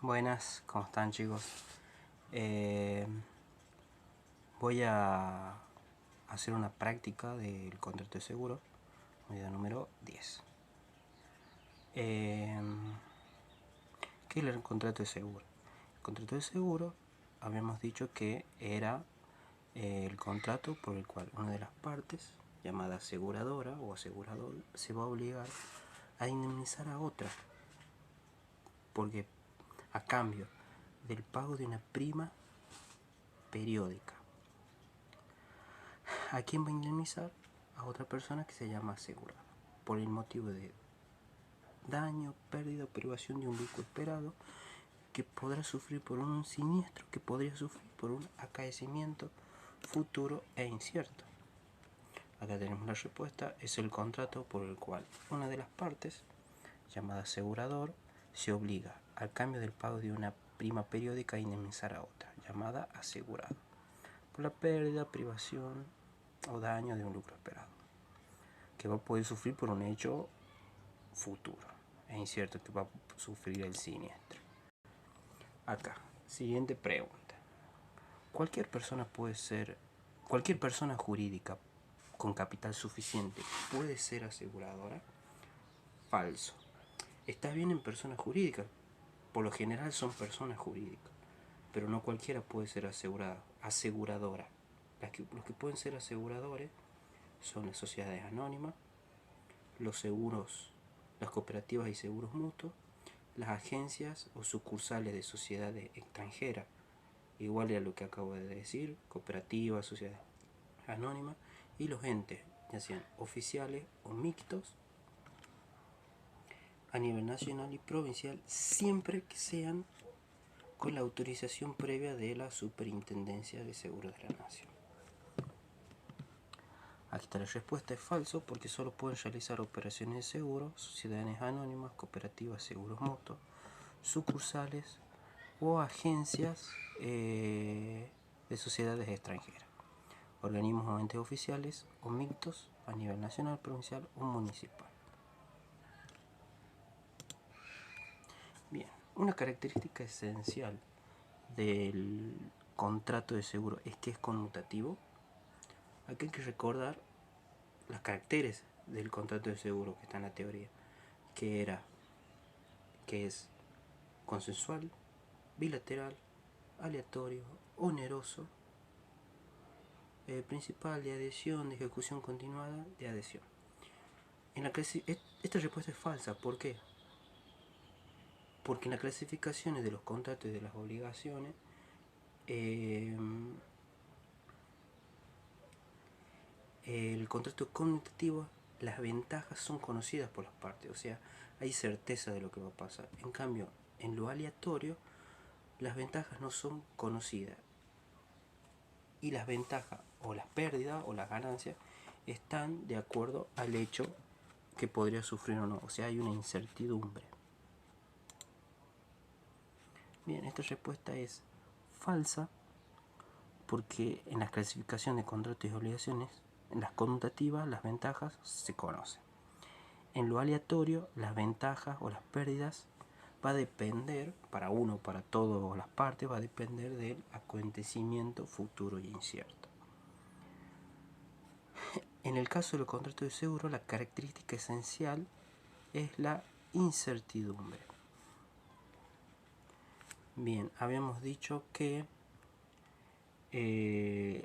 Buenas, ¿cómo están, chicos? Voy a hacer una práctica del contrato de seguro, medida número 10. ¿Qué es el contrato de seguro? El contrato de seguro, habíamos dicho que era el contrato por el cual una de las partes, llamada aseguradora o asegurador, se va a obligar a indemnizar a otra, porque a cambio del pago de una prima periódica. ¿A quién va a indemnizar? A otra persona que se llama asegurada, por el motivo de daño, pérdida o privación de un vehículo esperado que podrá sufrir por un siniestro, que podría sufrir por un acaecimiento futuro e incierto. Acá tenemos la respuesta: es el contrato por el cual una de las partes, llamada asegurador, se obliga, al cambio del pago de una prima periódica, a indemnizar a otra, llamada asegurado, por la pérdida, privación o daño de un lucro esperado, que va a poder sufrir por un hecho futuro e incierto, que va a sufrir el siniestro. Acá, siguiente pregunta: cualquier persona jurídica con capital suficiente puede ser aseguradora. Falso. Está bien en personas jurídicas, por lo general son personas jurídicas, pero no cualquiera puede ser aseguradora. Los que pueden ser aseguradores son las sociedades anónimas, los seguros, las cooperativas y seguros mutuos, las agencias o sucursales de sociedades extranjeras, igual a lo que acabo de decir: cooperativas, sociedades anónimas, y los entes, ya sean oficiales o mixtos, a nivel nacional y provincial, siempre que sean con la autorización previa de la Superintendencia de Seguros de la Nación. Aquí está la respuesta: es falso, porque solo pueden realizar operaciones de seguro sociedades anónimas, cooperativas, seguros mutuos, sucursales o agencias de sociedades extranjeras, organismos o entes oficiales o mixtos a nivel nacional, provincial o municipal. Bien, una característica esencial del contrato de seguro es que es conmutativo. Aquí hay que recordar los caracteres del contrato de seguro que está en la teoría, que es consensual, bilateral, aleatorio, oneroso, principal, de adhesión, de ejecución continuada, de adhesión. Esta respuesta es falsa. ¿Por qué? Porque en las clasificaciones de los contratos y de las obligaciones, el contrato conmutativo, las ventajas son conocidas por las partes, o sea, hay certeza de lo que va a pasar. En cambio, en lo aleatorio, las ventajas no son conocidas, y las ventajas o las pérdidas o las ganancias están de acuerdo al hecho que podría sufrir o no, o sea, hay una incertidumbre. Bien, esta respuesta es falsa, porque en la clasificación de contratos y obligaciones, en las conmutativas, las ventajas se conocen. En lo aleatorio, las ventajas o las pérdidas va a depender, para uno o para todas las partes, va a depender del acontecimiento futuro y incierto. En el caso del contrato de seguro, la característica esencial es la incertidumbre. Bien, habíamos dicho que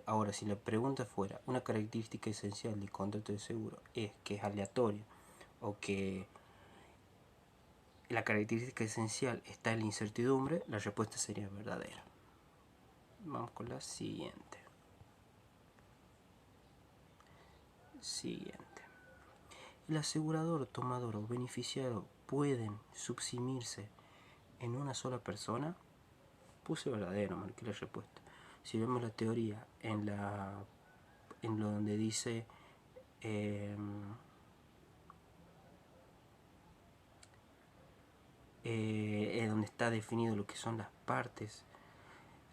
ahora, si la pregunta fuera: una característica esencial del contrato de seguro es que es aleatorio, o que la característica esencial está en la incertidumbre, la respuesta sería verdadera. Vamos con la siguiente. ¿El asegurador, tomador o beneficiario pueden subsumirse en una sola persona? Puse verdadero, marqué la respuesta. Si vemos la teoría en donde dice donde está definido lo que son las partes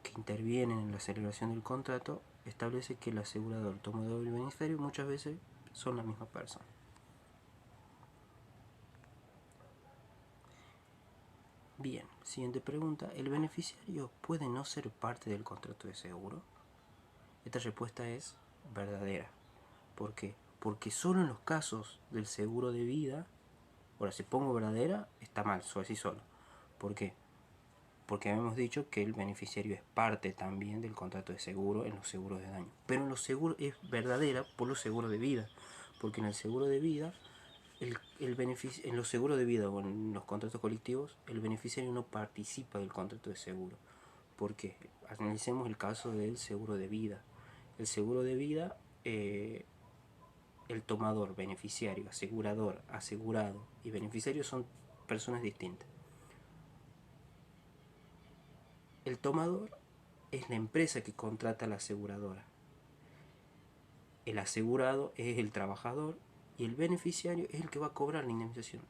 que intervienen en la celebración del contrato, establece que el asegurador, tomador y beneficiario muchas veces son la misma persona. Bien, siguiente pregunta. ¿El beneficiario puede no ser parte del contrato de seguro? Esta respuesta es verdadera. ¿Por qué? Porque solo en los casos del seguro de vida, ahora si pongo verdadera, está mal, así solo. ¿Por qué? Porque habíamos dicho que el beneficiario es parte también del contrato de seguro en los seguros de daño. Pero en los seguros es verdadera por los seguros de vida. Porque en el seguro de vida, en los seguros de vida o en los contratos colectivos, el beneficiario no participa del contrato de seguro. ¿Por qué? Analicemos el caso del seguro de vida. El seguro de vida, el tomador, beneficiario, asegurador, asegurado y beneficiario son personas distintas. El tomador es la empresa que contrata a la aseguradora. El asegurado es el trabajador y el beneficiario es el que va a cobrar la indemnización.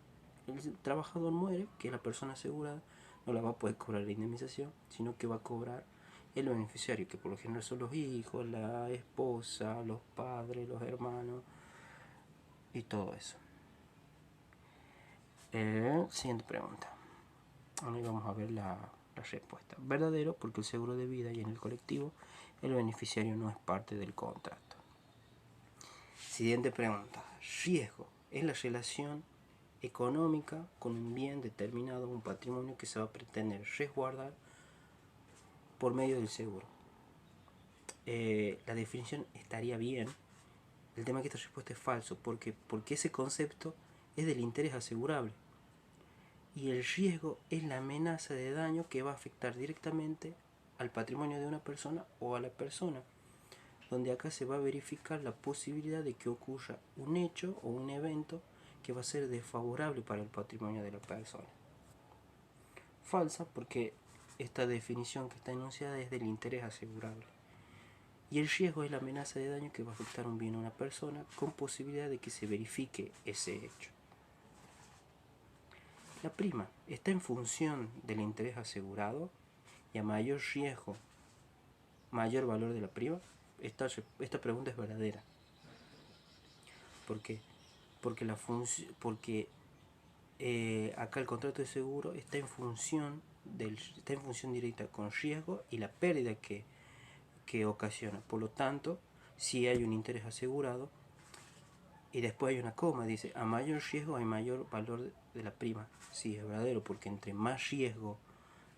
El trabajador muere, que la persona asegurada no la va a poder cobrar la indemnización, sino que va a cobrar el beneficiario, que por lo general son los hijos, la esposa, los padres, los hermanos y todo eso. Siguiente pregunta. Ahora vamos a ver la respuesta. Verdadero, porque el seguro de vida y en el colectivo el beneficiario no es parte del contrato. Siguiente pregunta. Riesgo es la relación económica con un bien determinado, un patrimonio que se va a pretender resguardar por medio del seguro. La definición estaría bien. El tema es que esta respuesta es falso. ¿Por qué? Porque ese concepto es del interés asegurable. Y el riesgo es la amenaza de daño que va a afectar directamente al patrimonio de una persona o a la persona, donde acá se va a verificar la posibilidad de que ocurra un hecho o un evento que va a ser desfavorable para el patrimonio de la persona. Falsa, porque esta definición que está enunciada es del interés asegurable. Y el riesgo es la amenaza de daño que va a afectar un bien a una persona con posibilidad de que se verifique ese hecho. La prima está en función del interés asegurado y a mayor riesgo, mayor valor de la prima. Esta pregunta es verdadera. ¿Por qué? Porque acá el contrato de seguro está en función directa con riesgo y la pérdida que ocasiona. Por lo tanto, si hay un interés asegurado y después hay una coma, dice a mayor riesgo hay mayor valor de la prima. Sí, es verdadero, porque entre más riesgo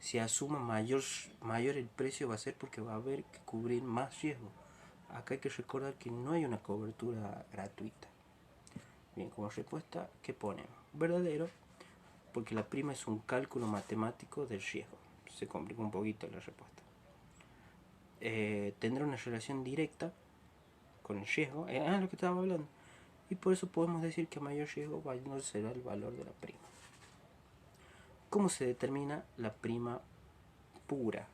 se asuma, mayor el precio va a ser, porque va a haber que cubrir más riesgo. Acá hay que recordar que no hay una cobertura gratuita. Bien, como respuesta, ¿qué ponemos? Verdadero, porque la prima es un cálculo matemático del riesgo. Se complica un poquito la respuesta. Tendrá una relación directa con el riesgo, lo que estaba hablando, y por eso podemos decir que a mayor riesgo mayor será el valor de la prima. ¿Cómo se determina la prima pura?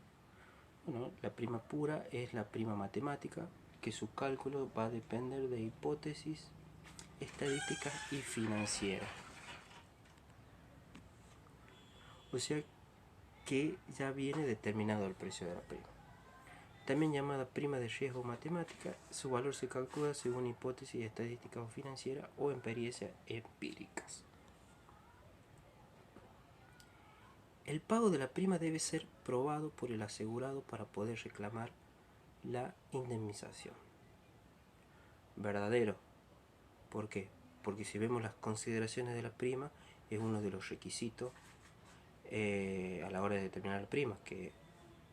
Bueno, la prima pura es la prima matemática, que su cálculo va a depender de hipótesis estadísticas y financieras. O sea que ya viene determinado el precio de la prima. También llamada prima de riesgo matemática, su valor se calcula según hipótesis estadísticas o financieras o experiencias empíricas. El pago de la prima debe ser probado por el asegurado para poder reclamar la indemnización. Verdadero. ¿Por qué? Porque si vemos las consideraciones de la prima, es uno de los requisitos a la hora de determinar la prima, que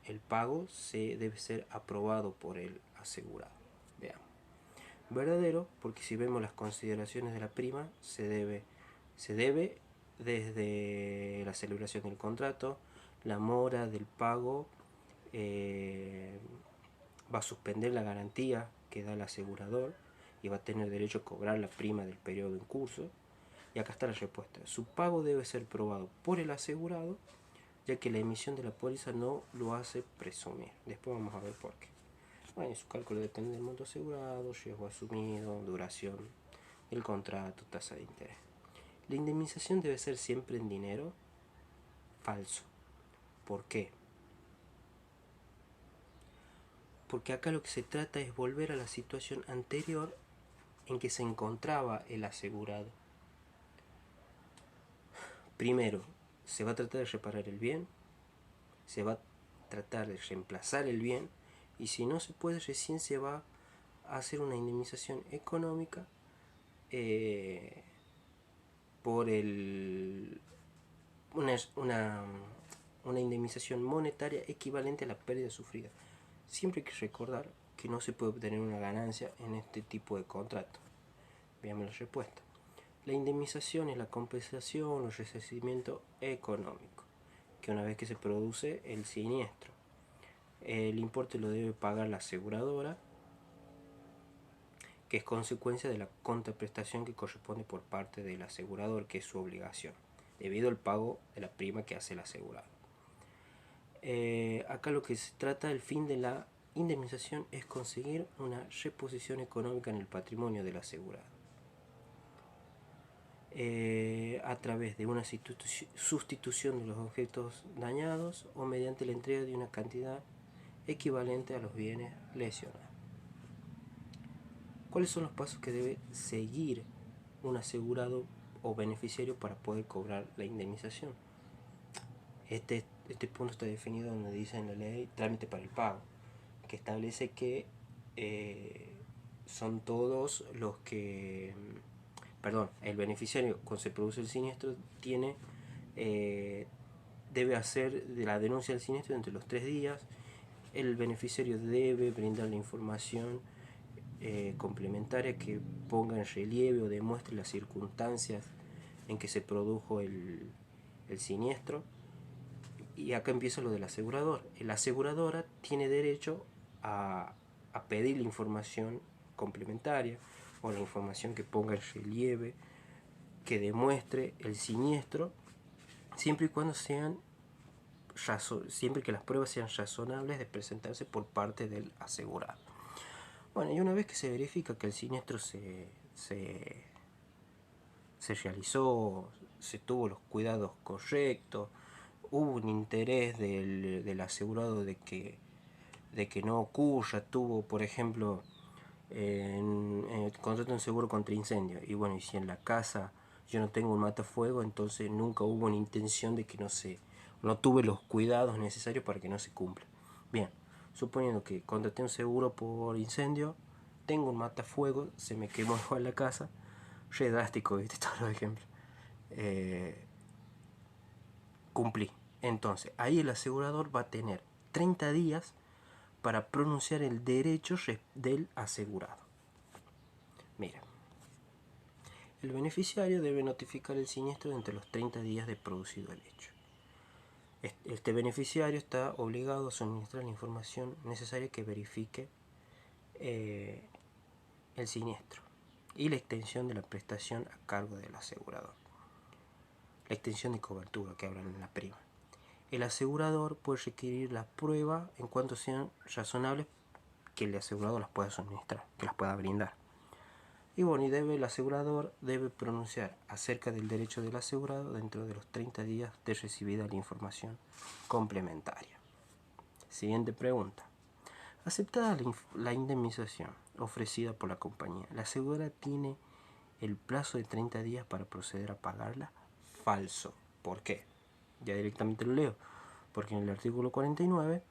el pago debe ser aprobado por el asegurado. Veamos. Verdadero, porque si vemos las consideraciones de la prima, se debe desde la celebración del contrato, la mora del pago va a suspender la garantía que da el asegurador y va a tener derecho a cobrar la prima del periodo en curso. Y acá está la respuesta. Su pago debe ser probado por el asegurado, ya que la emisión de la póliza no lo hace presumir. Después vamos a ver por qué. Bueno, su cálculo depende del monto asegurado, riesgo asumido, duración del contrato, tasa de interés. La indemnización debe ser siempre en dinero. Falso. ¿Por qué? Porque acá lo que se trata es volver a la situación anterior en que se encontraba el asegurado. Primero, se va a tratar de reparar el bien, se va a tratar de reemplazar el bien, y si no se puede, recién se va a hacer una indemnización económica por una indemnización monetaria equivalente a la pérdida sufrida. Siempre hay que recordar que no se puede obtener una ganancia en este tipo de contrato. Veamos la respuesta. La indemnización es la compensación o resarcimiento económico, que una vez que se produce el siniestro, el importe lo debe pagar la aseguradora, que es consecuencia de la contraprestación que corresponde por parte del asegurador, que es su obligación, debido al pago de la prima que hace el asegurado. Acá lo que se trata, el fin de la indemnización, es conseguir una reposición económica en el patrimonio del asegurado, a través de una sustitución de los objetos dañados o mediante la entrega de una cantidad equivalente a los bienes lesionados. ¿Cuáles son los pasos que debe seguir un asegurado o beneficiario para poder cobrar la indemnización? Este punto está definido donde dice en la ley trámite para el pago, que establece que son todos los que, el beneficiario cuando se produce el siniestro debe hacer la denuncia del siniestro entre los 3 días. El beneficiario debe brindar la información complementaria que ponga en relieve o demuestre las circunstancias en que se produjo el siniestro. Y acá empieza lo del asegurador. La aseguradora tiene derecho a pedir la información complementaria o la información que ponga en relieve, que demuestre el siniestro, siempre y cuando siempre que las pruebas sean razonables de presentarse por parte del asegurado. Bueno, y una vez que se verifica que el siniestro se realizó, se tuvo los cuidados correctos, hubo un interés del asegurado de que no ocurra, tuvo, por ejemplo, contrato un seguro contra incendio, y bueno, y si en la casa yo no tengo un matafuego, entonces nunca hubo una intención de que no tuve los cuidados necesarios para que no se cumpla. Bien, suponiendo que contraté un seguro por incendio, tengo un matafuego, se me quemó igual la casa, re drástico, ¿viste? Todos los ejemplos. Cumplí. Entonces, ahí el asegurador va a tener 30 días para pronunciar el derecho del asegurado. Mira, el beneficiario debe notificar el siniestro entre los 30 días de producido el hecho. Este beneficiario está obligado a suministrar la información necesaria que verifique el siniestro y la extensión de la prestación a cargo del asegurador. La extensión de cobertura que hablan en la prima. El asegurador puede requerir las pruebas en cuanto sean razonables que el asegurador las pueda suministrar, que las pueda brindar. Y bueno, el asegurador debe pronunciar acerca del derecho del asegurado dentro de los 30 días de recibida la información complementaria. Siguiente pregunta. Aceptada la indemnización ofrecida por la compañía, ¿la aseguradora tiene el plazo de 30 días para proceder a pagarla? Falso. ¿Por qué? Ya directamente lo leo. Porque en el artículo 49,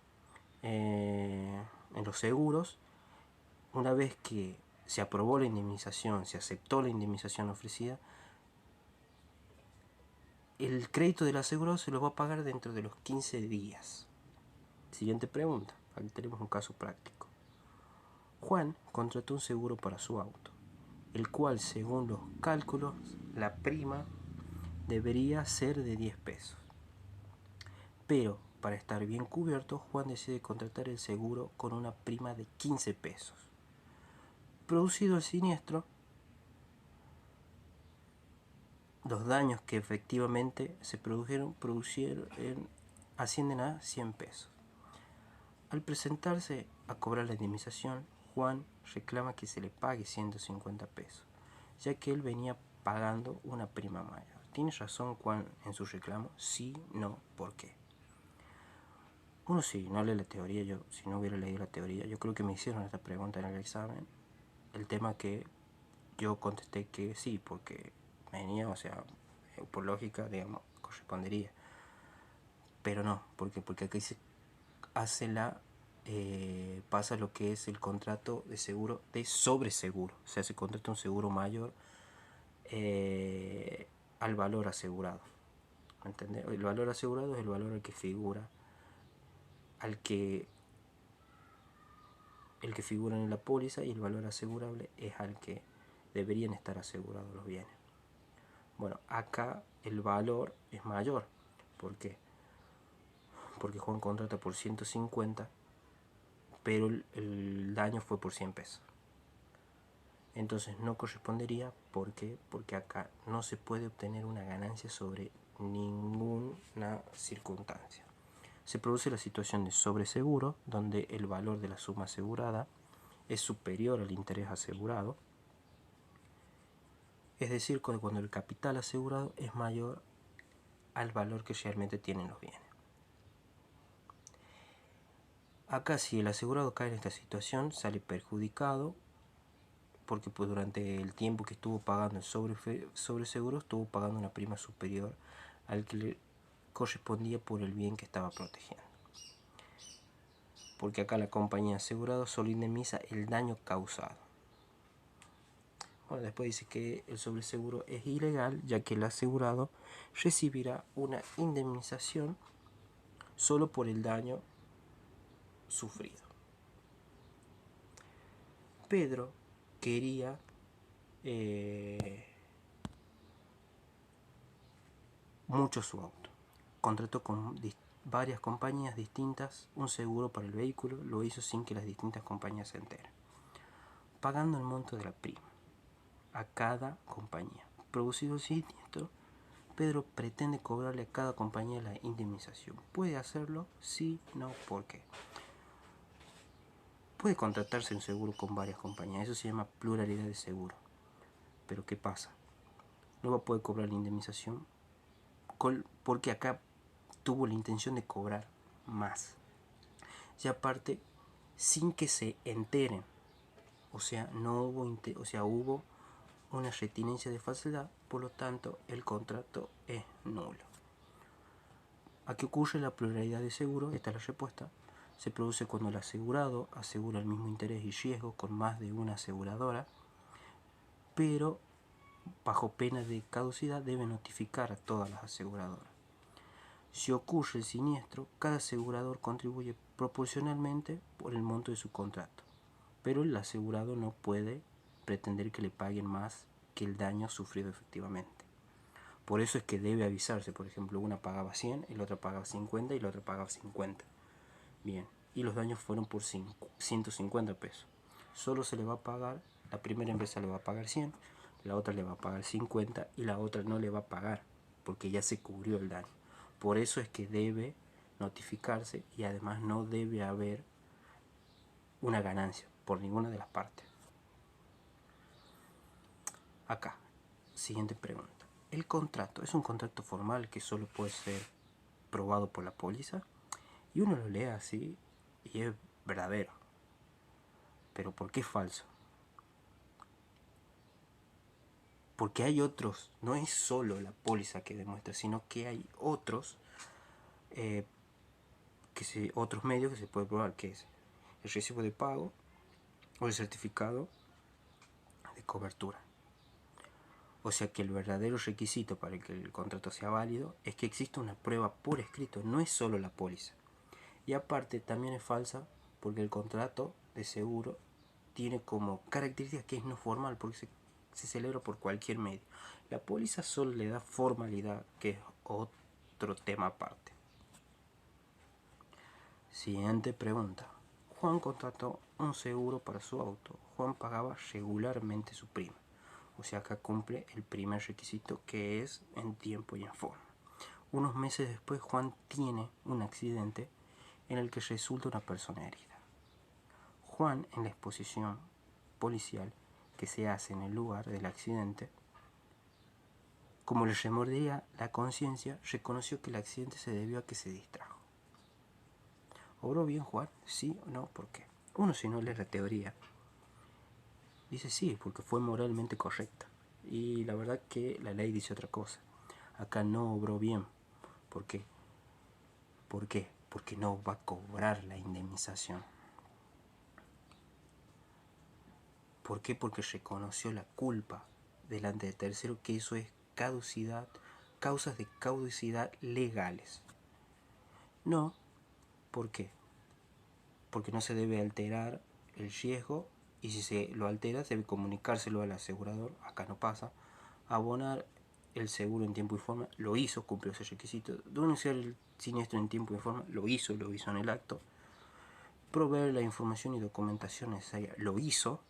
en los seguros, una vez que se aprobó la indemnización, se aceptó la indemnización ofrecida, el crédito del asegurado se lo va a pagar dentro de los 15 días. Siguiente pregunta. Aquí tenemos un caso práctico. Juan contrató un seguro para su auto, el cual, según los cálculos, la prima debería ser de 10 pesos. Pero, para estar bien cubierto, Juan decide contratar el seguro con una prima de 15 pesos. Producido el siniestro, los daños que efectivamente se produjeron ascienden a 100 pesos. Al presentarse a cobrar la indemnización, Juan reclama que se le pague 150 pesos, ya que él venía pagando una prima mayor. ¿Tiene razón Juan en su reclamo? Sí, no, ¿por qué? Uno, si no lee la teoría, si no hubiera leído la teoría, yo creo que me hicieron esta pregunta en el examen. El tema que yo contesté que sí, porque venía, o sea, por lógica, digamos, correspondería. pero no, porque aquí se hace pasa lo que es el contrato de seguro de sobreseguro, o sea, se contrata un seguro mayor al valor asegurado. ¿Entendés? El valor asegurado es el valor al que figura, el que figura en la póliza, y el valor asegurable es al que deberían estar asegurados los bienes. Bueno, acá el valor es mayor. ¿Por qué? Porque Juan contrata por 150, pero el daño fue por 100 pesos. Entonces no correspondería. ¿Por qué? Porque acá no se puede obtener una ganancia sobre ninguna circunstancia. Se produce la situación de sobreseguro, donde el valor de la suma asegurada es superior al interés asegurado, es decir, cuando el capital asegurado es mayor al valor que realmente tienen los bienes. Acá, si el asegurado cae en esta situación, sale perjudicado, porque pues durante el tiempo que estuvo pagando el sobreseguro estuvo pagando una prima superior al que le correspondía por el bien que estaba protegiendo. Porque acá la compañía asegurada solo indemniza el daño causado. Bueno, después dice que el sobreseguro es ilegal, ya que el asegurado recibirá una indemnización solo por el daño sufrido. Pedro quería mucho su auto. Contrató con varias compañías distintas un seguro para el vehículo. Lo hizo sin que las distintas compañías se enteren, pagando el monto de la prima a cada compañía. Producido el siniestro, Pedro pretende cobrarle a cada compañía la indemnización. ¿Puede hacerlo? Sí, no, ¿por qué? Puede contratarse un seguro con varias compañías, eso se llama pluralidad de seguro. Pero ¿qué pasa? No va a poder cobrar la indemnización porque acá tuvo la intención de cobrar más. Y aparte, sin que se enteren. O sea, hubo una retinencia de falsedad, por lo tanto, el contrato es nulo. ¿A qué ocurre la pluralidad de seguro? Esta es la respuesta. Se produce cuando el asegurado asegura el mismo interés y riesgo con más de una aseguradora, pero bajo pena de caducidad debe notificar a todas las aseguradoras. Si ocurre el siniestro, cada asegurador contribuye proporcionalmente por el monto de su contrato, pero el asegurado no puede pretender que le paguen más que el daño sufrido efectivamente. Por eso es que debe avisarse. Por ejemplo, una pagaba 100, y la otra pagaba 50 y la otra pagaba 50. Bien, y los daños fueron por 150 pesos. Solo se le va a pagar, la primera empresa le va a pagar 100, la otra le va a pagar 50 y la otra no le va a pagar porque ya se cubrió el daño. Por eso es que debe notificarse, y además no debe haber una ganancia por ninguna de las partes. Acá, siguiente pregunta. ¿El contrato es un contrato formal que solo puede ser probado por la póliza? Y uno lo lee así y es verdadero. Pero ¿por qué es falso? Porque hay otros, no es solo la póliza que demuestra, sino que hay otros otros medios que se puede probar, que es el recibo de pago o el certificado de cobertura. O sea que el verdadero requisito para que el contrato sea válido es que exista una prueba por escrito, no es solo la póliza. Y aparte también es falsa porque el contrato de seguro tiene como característica que es no formal, porque se celebra por cualquier medio. La póliza solo le da formalidad, que es otro tema aparte. Siguiente pregunta. Juan contrató un seguro para su auto. Juan pagaba regularmente su prima. O sea, acá cumple el primer requisito, que es en tiempo y en forma. Unos meses después, Juan tiene un accidente en el que resulta una persona herida. Juan, en la exposición policial que se hace en el lugar del accidente, como le remordía la conciencia, reconoció que el accidente se debió a que se distrajo. ¿Obró bien Juan? ¿Sí o no? ¿Por qué? Uno, si no lee la teoría, dice sí, porque fue moralmente correcta. Y la verdad que la ley dice otra cosa. Acá no obró bien. ¿Por qué? ¿Por qué? Porque no va a cobrar la indemnización. ¿Por qué? Porque reconoció la culpa delante de tercero, que eso es caducidad, causas de caducidad legales. No, ¿por qué? Porque no se debe alterar el riesgo, y si se lo altera se debe comunicárselo al asegurador. Acá no pasa. Abonar el seguro en tiempo y forma, lo hizo, cumplió ese requisito. Denunciar el siniestro en tiempo y forma, lo hizo en el acto. Proveer la información y documentación necesaria, lo hizo.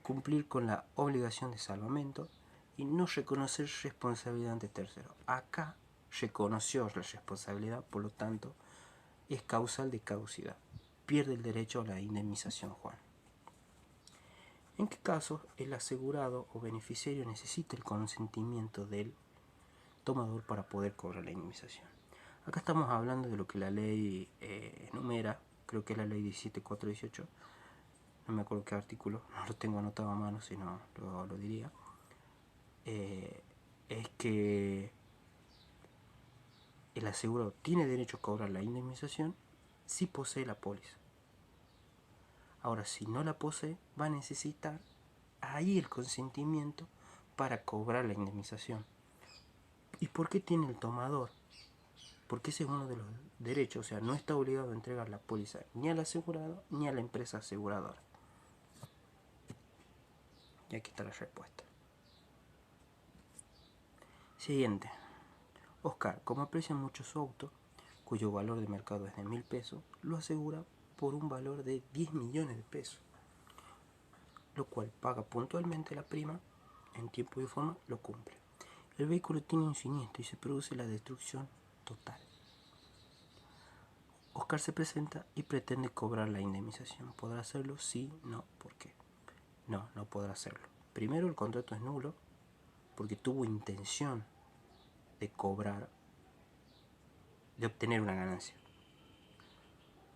Cumplir con la obligación de salvamento y no reconocer responsabilidad ante tercero. Acá reconoció la responsabilidad, por lo tanto es causal de caducidad. Pierde el derecho a la indemnización, Juan. ¿En qué casos el asegurado o beneficiario necesita el consentimiento del tomador para poder cobrar la indemnización? Acá estamos hablando de lo que la ley enumera, creo que es la ley 17418, no me acuerdo qué artículo, no lo tengo anotado a mano, si no lo diría. Es que el asegurado tiene derecho a cobrar la indemnización si posee la póliza. Ahora, si no la posee, va a necesitar ahí el consentimiento para cobrar la indemnización. ¿Y por qué tiene el tomador? Porque ese es uno de los derechos, o sea, no está obligado a entregar la póliza ni al asegurado ni a la empresa aseguradora. Y aquí está la respuesta. Siguiente. Oscar, como aprecia mucho su auto, cuyo valor de mercado es de 1.000 pesos, lo asegura por un valor de 10 millones de pesos, lo cual paga puntualmente la prima, en tiempo y forma lo cumple. El vehículo tiene un siniestro y se produce la destrucción total. Oscar se presenta y pretende cobrar la indemnización. ¿Podrá hacerlo? Sí, no, ¿por qué? No, no podrá hacerlo. Primero, el contrato es nulo porque tuvo intención de cobrar, de obtener una ganancia.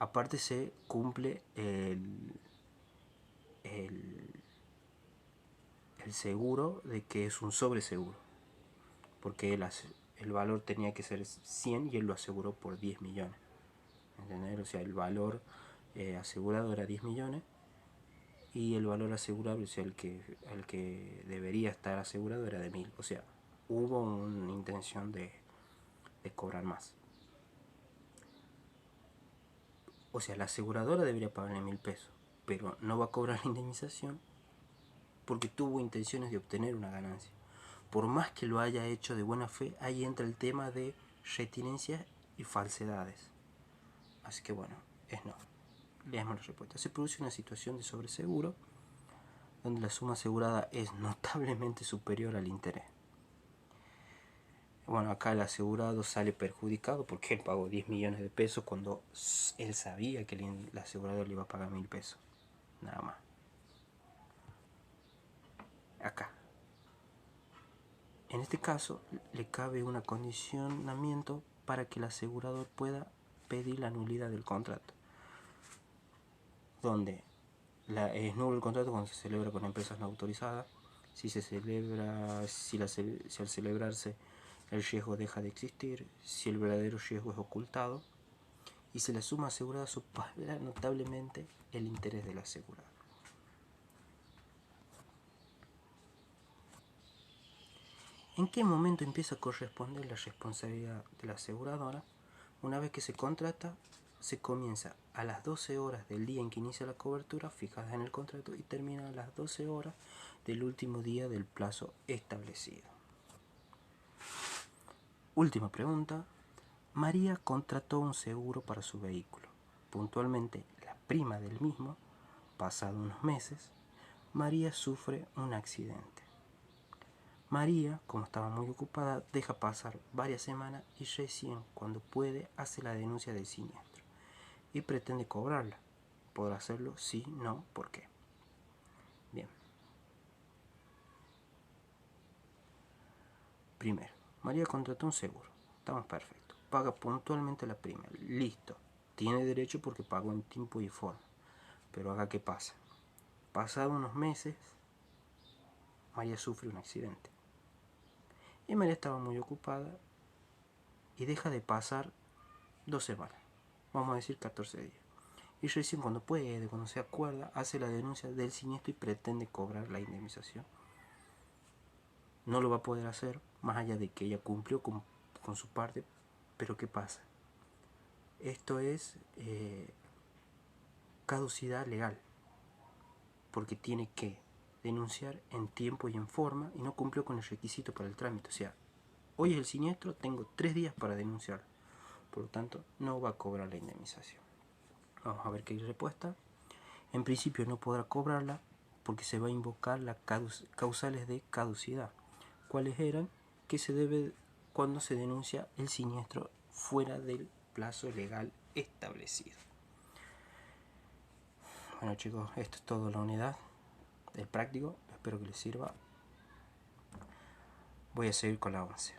Aparte se cumple el seguro de que es un sobreseguro, porque el valor tenía que ser 100 y él lo aseguró por 10 millones. ¿Entendés? O sea, el valor asegurado era 10 millones y el valor asegurable, o sea, el que debería estar asegurado era de 1.000. O sea, hubo una intención de cobrar más. O sea, la aseguradora debería pagarle 1.000 pesos, pero no va a cobrar la indemnización porque tuvo intenciones de obtener una ganancia. Por más que lo haya hecho de buena fe, ahí entra el tema de retinencias y falsedades. Así que bueno, es no. Leamos la respuesta. Se produce una situación de sobreseguro donde la suma asegurada es notablemente superior al interés. Bueno, acá el asegurado sale perjudicado porque él pagó 10 millones de pesos cuando él sabía que el asegurador le iba a pagar 1.000 pesos. Nada más. Acá. En este caso, le cabe un acondicionamiento para que el asegurador pueda pedir la nulidad del contrato. Donde es nulo el contrato cuando se celebra con empresas no autorizadas. Si se celebra, si al celebrarse el riesgo deja de existir, si el verdadero riesgo es ocultado y si la suma asegurada supera notablemente el interés del asegurado. ¿En qué momento empieza a corresponder la responsabilidad de la aseguradora? Una vez que se contrata, se comienza a las 12 horas del día en que inicia la cobertura fijada en el contrato y termina a las 12 horas del último día del plazo establecido. Última pregunta. María contrató un seguro para su vehículo. Puntualmente, la prima del mismo, pasado unos meses, María sufre un accidente. María, como estaba muy ocupada, deja pasar varias semanas y recién cuando puede hace la denuncia del siniestro y pretende cobrarla. ¿Podrá hacerlo? Sí, no, ¿por qué? Bien. Primero, María contrató un seguro. Estamos perfectos. Paga puntualmente la prima. Listo. Tiene derecho porque pagó en tiempo y forma. Pero acá, ¿qué pasa? Pasados unos meses, María sufre un accidente. Y María estaba muy ocupada y deja de pasar 2 semanas, vamos a decir 14 días. Y recién cuando puede, cuando se acuerda, hace la denuncia del siniestro y pretende cobrar la indemnización. No lo va a poder hacer, más allá de que ella cumplió con su parte, pero ¿qué pasa? Esto es caducidad legal, porque tiene que denunciar en tiempo y en forma y no cumplió con el requisito para el trámite. O sea, hoy es el siniestro, tengo 3 días para denunciar, por lo tanto no va a cobrar la indemnización. Vamos a ver qué hay respuesta. En principio no podrá cobrarla porque se va a invocar las causales de caducidad. ¿Cuáles eran? Que se debe cuando se denuncia el siniestro fuera del plazo legal establecido. Bueno chicos, esto es todo la unidad del práctico. Espero que les sirva. Voy a seguir con la 11.